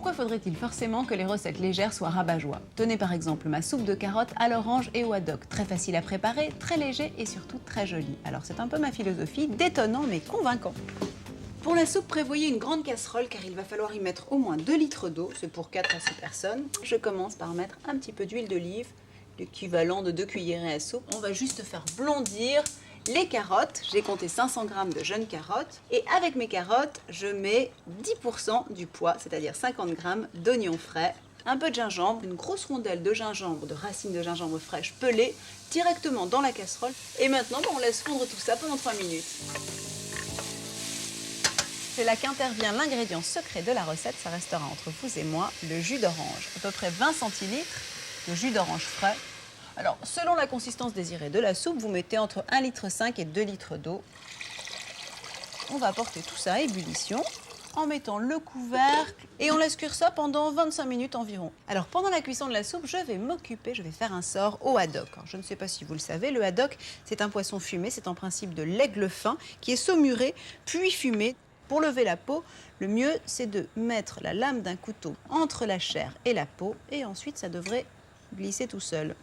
Pourquoi faudrait-il forcément que les recettes légères soient rabat-joie? Tenez par exemple ma soupe de carottes à l'orange et au haddock. Très facile à préparer, très léger et surtout très joli. Alors c'est un peu ma philosophie, détonnant mais convaincant. Pour la soupe, prévoyez une grande casserole car il va falloir y mettre au moins 2 litres d'eau, c'est pour 4 à 6 personnes. Je commence par mettre un petit peu d'huile d'olive, l'équivalent de 2 cuillerées à soupe. On va juste faire blondir les carottes. J'ai compté 500 g de jeunes carottes. Et avec mes carottes, je mets 10% du poids, c'est-à-dire 50 g d'oignons frais, un peu de gingembre, une grosse rondelle de gingembre, de racines de gingembre fraîches pelées, directement dans la casserole. Et maintenant, on laisse fondre tout ça pendant 3 minutes. C'est là qu'intervient l'ingrédient secret de la recette, ça restera entre vous et moi, le jus d'orange. À peu près 20 centilitres de jus d'orange frais. Alors, selon la consistance désirée de la soupe, vous mettez entre 1,5 litre et 2 litres d'eau. On va porter tout ça à ébullition en mettant le couvercle et on laisse cuire ça pendant 25 minutes environ. Alors, pendant la cuisson de la soupe, je vais faire un sort au haddock. Alors, je ne sais pas si vous le savez, le haddock, c'est un poisson fumé, c'est en principe de l'aigle fin qui est saumuré puis fumé. Pour lever la peau, le mieux, c'est de mettre la lame d'un couteau entre la chair et la peau et ensuite, ça devrait glisser tout seul.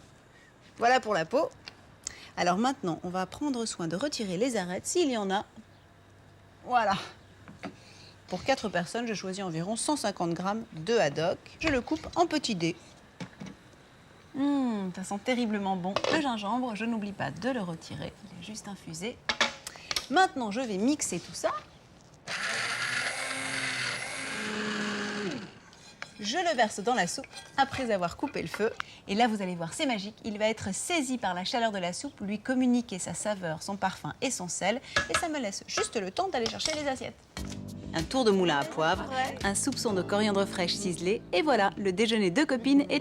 Voilà pour la peau. Alors maintenant, on va prendre soin de retirer les arêtes, s'il y en a. Voilà. Pour 4 personnes, je choisis environ 150 g de haddock. Je le coupe en petits dés. Ça sent terriblement bon. Le gingembre, je n'oublie pas de le retirer. Il est juste infusé. Maintenant, je vais mixer tout ça. Je le verse dans la soupe après avoir coupé le feu. Et là, vous allez voir, c'est magique. Il va être saisi par la chaleur de la soupe, lui communiquer sa saveur, son parfum et son sel. Et ça me laisse juste le temps d'aller chercher les assiettes. Un tour de moulin à poivre, un soupçon de coriandre fraîche ciselée. Et voilà, le déjeuner de copines est